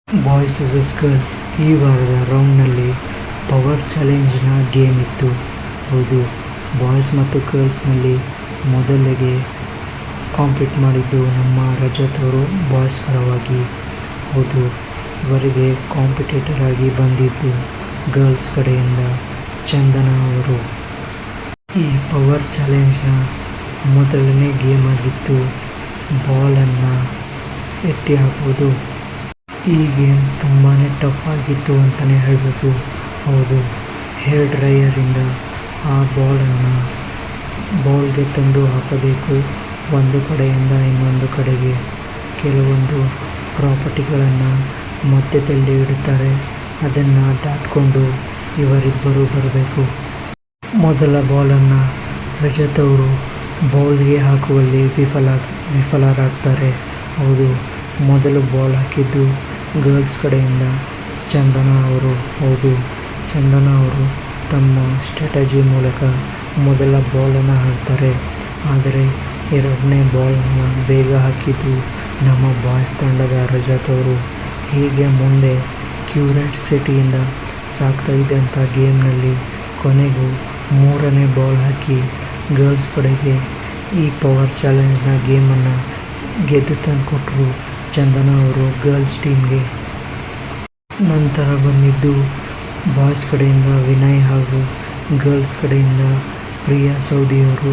Boys versus girls ಈ ವಾರದ ರೌಂಡ್ನಲ್ಲಿ power ಚಾಲೆಂಜ್ನ game ಇತ್ತು. ಹೌದು, ಬಾಯ್ಸ್ ಮತ್ತು ಗರ್ಲ್ಸ್ನಲ್ಲಿ ಮೊದಲಿಗೆ ಕಾಂಪೀಟ್ ಮಾಡಿದ್ದು ನಮ್ಮ ರಜತ್ ಅವರು ಬಾಯ್ಸ್ ಪರವಾಗಿ. ಹೌದು, ಇವರಿಗೆ ಕಾಂಪಿಟೇಟರ್ ಆಗಿ ಬಂದಿದ್ದು ಗರ್ಲ್ಸ್ ಕಡೆಯಿಂದ ಚಂದನ ಅವರು. ಈ ಪವರ್ ಚಾಲೆಂಜ್ನ ಮೊದಲನೇ ಗೇಮ್ ಆಗಿತ್ತು ಬಾಲನ್ನು ಎತ್ತಿ ಹಾಕುವುದು. ಈ ಗೇಮ್ ತುಂಬಾ ಟಫ್ ಆಗಿತ್ತು ಅಂತಲೇ ಹೇಳಬೇಕು. ಹೌದು, ಹೇರ್ ಡ್ರೈಯರಿಂದ ಆ ಬಾಲ್ಗೆ ತಂದು ಹಾಕಬೇಕು ಒಂದು ಕಡೆಯಿಂದ ಇನ್ನೊಂದು ಕಡೆಗೆ. ಕೆಲವೊಂದು ಪ್ರಾಪರ್ಟಿಗಳನ್ನು ಮಧ್ಯದಲ್ಲಿ ಇಡುತ್ತಾರೆ, ಅದನ್ನು ದಾಟಿಕೊಂಡು ಇವರಿಬ್ಬರು ಬರಬೇಕು. ಮೊದಲ ಬಾಲನ್ನು ರಜತ್ ಅವರು ಬೌಲ್ಗೆ ಹಾಕುವಲ್ಲಿ ವಿಫಲರಾಗ್ತಾರೆ. ಹೌದು, ಮೊದಲು ಬಾಲ್ ಹಾಕಿದ್ದು ಗರ್ಲ್ಸ್ ಕಡೆಯಿಂದ ಚಂದನ ಅವರು. ಹೌದು, ಚಂದನ ಅವರು ತಮ್ಮ ಸ್ಟ್ರಾಟಜಿ ಮೂಲಕ ಮೊದಲ ಬಾಲನ್ನು ಹಾಕ್ತಾರೆ. ಆದರೆ ಎರಡನೇ ಬಾಲನ್ನು ಬೇಗ ಹಾಕಿದ್ದು ನಮ್ಮ ಬಾಯ್ಸ್ ತಂಡದ ರಜತ್ ಅವರು. ಹೀಗೆ ಮುಂದೆ ಕ್ಯೂರಿಯಾಸಿಟಿಯಿಂದ ಸಾಗ್ತಾ ಇದ್ದಂಥ ಗೇಮ್ನಲ್ಲಿ ಕೊನೆಗೂ ಮೂರನೇ ಬಾಲ್ ಹಾಕಿ ಗರ್ಲ್ಸ್ ಕಡೆಗೆ ಈ ಪವರ್ ಚಾಲೆಂಜ್ನ ಗೇಮನ್ನು ಗೆದ್ದು ತಂದುಕೊಟ್ರು ಚಂದನ ಅವರು ಗರ್ಲ್ಸ್ ಟೀಮ್ಗೆ. ನಂತರ ಬಂದಿದ್ದು ಬಾಯ್ಸ್ ಕಡೆಯಿಂದ ವಿನಯ್ ಹಾಗೂ ಗರ್ಲ್ಸ್ ಕಡೆಯಿಂದ ಪ್ರಿಯಾ ಸೌದಿಯವರು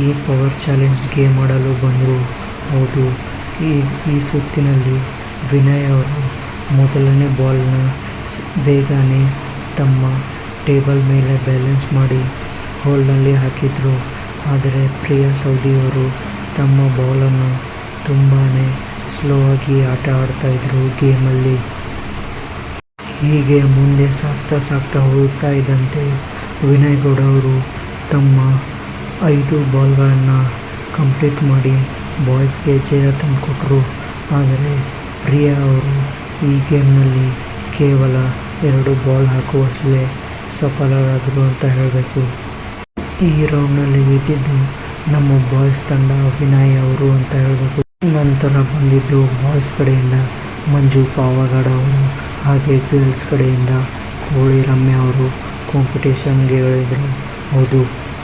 ಈ ಪವರ್ ಚಾಲೆಂಜ್ ಗೇಮ್ ಆಡಲು ಬಂದರು. ಹೌದು, ಈ ಸುತ್ತಿನಲ್ಲಿ ವಿನಯ್ ಅವರು ಮೊದಲನೇ ಬಾಲ್ನ ಬೇಗನೆ ತಮ್ಮ ಟೇಬಲ್ ಮೇಲೆ ಬ್ಯಾಲೆನ್ಸ್ ಮಾಡಿ ಹೋಲ್ನಲ್ಲಿ ಹಾಕಿದರು. ಆದರೆ ಪ್ರಿಯಾ ಸೌದಿಯವರು ತಮ್ಮ ಬಾಲನ್ನು ತುಂಬಾ ಸ್ಲೋ ಆಗಿ ಆಟ ಆಡ್ತಾಯಿದ್ರು ಗೇಮಲ್ಲಿ. ಹೀಗೆ ಮುಂದೆ ಸಾಗ್ತಾ ಹೋಗ್ತಾ ಇದ್ದಂತೆ ವಿನಯ್ ಗೌಡ ಅವರು ತಮ್ಮ 5 ಬಾಲ್ಗಳನ್ನು ಕಂಪ್ಲೀಟ್ ಮಾಡಿ ಬಾಯ್ಸ್ಗೆ ಜಯ ತಂದುಕೊಟ್ರು. ಆದರೆ ಪ್ರಿಯಾ ಅವರು ಈ ಗೇಮ್ನಲ್ಲಿ ಕೇವಲ 2 ಬಾಲ್ ಹಾಕುವಷ್ಟೇ ಸಫಲರಾದರು ಅಂತ ಹೇಳಬೇಕು. ಈ ರೌಂಡ್ನಲ್ಲಿ ಗೆದ್ದಿದ್ದು ನಮ್ಮ ಬಾಯ್ಸ್ ತಂಡ ವಿನಯ್ ಅವರು ಅಂತ ಹೇಳಬೇಕು. ನಂತರ ಬಂದಿದ್ದು ಬಾಯ್ಸ್ ಕಡೆಯಿಂದ ಮಂಜು ಪಾವಗಡ ಅವರು, ಹಾಗೆ ಗರ್ಲ್ಸ್ ಕಡೆಯಿಂದ ಕೋಳಿ ರಮ್ಯಾ ಅವರು ಕಾಂಪಿಟೇಷನ್ಗೆ ಇಳಿದರು. ಹೌದು,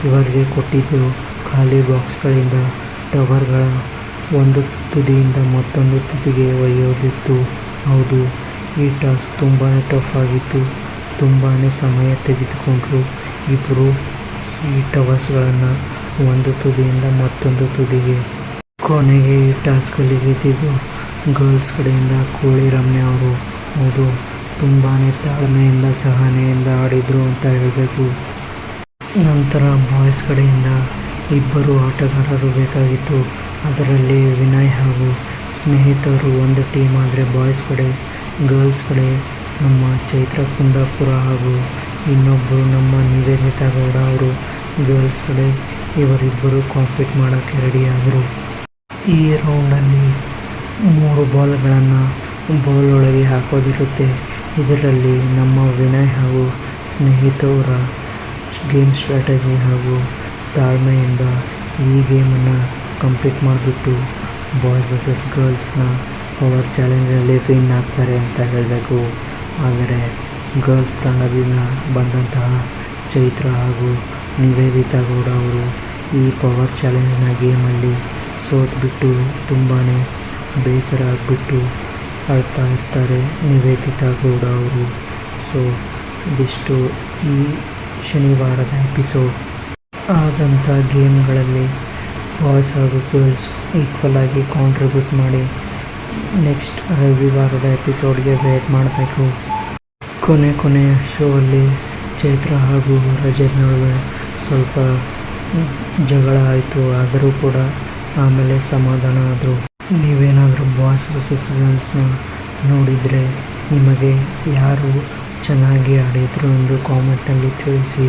ಇವರಿಗೆ ಕೊಟ್ಟಿದ್ದು ಖಾಲಿ ಬಾಕ್ಸ್ಗಳಿಂದ ಟವರ್ಗಳ ಒಂದು ತುದಿಯಿಂದ ಮತ್ತೊಂದು ತುದಿಗೆ ಒಯ್ಯೋದಿತ್ತು. ಹೌದು, ಈ ಟಾಸ್ಕ್ ತುಂಬಾ ಟಫ್ ಆಗಿತ್ತು. ತುಂಬಾ ಸಮಯ ತೆಗೆದುಕೊಂಡ್ರು ಇಬ್ಬರು ಈ ಟವರ್ಸ್ಗಳನ್ನು ಒಂದು ತುದಿಯಿಂದ ಮತ್ತೊಂದು ತುದಿಗೆ. ಕೊನೆಗೆ ಈ ಟಾಸ್ಕಲ್ಲಿ ಗೆದ್ದಿದ್ದು ಗರ್ಲ್ಸ್ ಕಡೆಯಿಂದ ಕೋಳಿ ರಮ್ಯಾ ಅವರು. ಹೌದು, ತುಂಬಾ ತಾಳ್ಮೆಯಿಂದ ಸಹನೆಯಿಂದ ಆಡಿದರು ಅಂತ ಹೇಳಬೇಕು. ನಂತರ ಬಾಯ್ಸ್ ಕಡೆಯಿಂದ ಇಬ್ಬರು ಆಟಗಾರರು ಬೇಕಾಗಿತ್ತು. ಅದರಲ್ಲಿ ವಿನಯ್ ಹಾಗೂ ಸ್ನೇಹಿತರು ಒಂದು ಟೀಮ್ ಆದರೆ ಗರ್ಲ್ಸ್ ಕಡೆ ನಮ್ಮ ಚೈತ್ರ ಕುಂದಾಪುರ ಹಾಗೂ ಇನ್ನೊಬ್ಬರು ನಮ್ಮ ನಿವೇದಿತಾ ಗೌಡ ಅವರು ಗರ್ಲ್ಸ್ ಕಡೆ. ಇವರಿಬ್ಬರು ಕಾಂಪೀಟ್ ಮಾಡೋಕ್ಕೆ ರೆಡಿಯಾದರು. ಈ ರೌಂಡಲ್ಲಿ 3 ಬಾಲ್ಗಳನ್ನು ಬೌಲ್ ಒಳಗೆ ಹಾಕೋದಿರುತ್ತೆ. ಇದರಲ್ಲಿ ನಮ್ಮ ವಿನಯ್ ಹಾಗೂ ಸ್ನೇಹಿತವರ ಗೇಮ್ ಸ್ಟ್ರಾಟಜಿ ಹಾಗೂ ತಾಳ್ಮೆಯಿಂದ ಈ ಗೇಮನ್ನು ಕಂಪ್ಲೀಟ್ ಮಾಡಿಬಿಟ್ಟು ಬಾಯ್ಸ್ ವರ್ಸಸ್ ಗರ್ಲ್ಸ್ನ ಪವರ್ ಚಾಲೆಂಜಲ್ಲಿ ವಿನ್ ಆಗ್ತಾರೆ ಅಂತ ಹೇಳಬೇಕು. ಆದರೆ ಗರ್ಲ್ಸ್ ತಂಡದಿಂದ ಬಂದಂತಹ ಚೈತ್ರ ಹಾಗೂ ನಿವೇದಿತಾ ಗೌಡ ಅವರು ಈ ಪವರ್ ಚಾಲೆಂಜ್ನ ಗೇಮಲ್ಲಿ ಸೋತ್ಬಿಟ್ಟು ತುಂಬಾ ಬೇಸರ ಆಗಿಬಿಟ್ಟು ಅಳ್ತಾ ಇರ್ತಾರೆ ನಿವೇದಿತಾ ಗೌಡ ಅವರು. ಸೊ ಇದಿಷ್ಟು ಈ ಶನಿವಾರದ ಎಪಿಸೋಡ್. ಆದಂಥ ಗೇಮ್ಗಳಲ್ಲಿ ಬಾಯ್ಸ್ ಹಾಗೂ ಗರ್ಲ್ಸ್ ಈಕ್ವಲ್ ಆಗಿ ಕಾಂಟ್ರಿಬ್ಯೂಟ್ ಮಾಡಿ ನೆಕ್ಸ್ಟ್ ರವಿವಾರದ ಎಪಿಸೋಡ್ಗೆ ವೇಟ್ ಮಾಡಬೇಕು. ಕೊನೆಯ ಶೋ ಅಲ್ಲಿ ಚೈತ್ರ ಹಾಗೂ ರಜತ್ ನಡುವೆ ಸ್ವಲ್ಪ ಜಗಳ ಆಯಿತು. ಆದರೂ ಕೂಡ ಆಮೇಲೆ ಸಮಾಧಾನ ಆದರು. ನೀವೇನಾದರೂ ಬಾಯ್ಸ್ ವರ್ಸಸ್ ಗರ್ಲ್ಸ್ನ ನೋಡಿದರೆ ನಿಮಗೆ ಯಾರು ಚೆನ್ನಾಗಿ ಆಡಿದರು ಎಂದು ಕಾಮೆಂಟ್ನಲ್ಲಿ ತಿಳಿಸಿ.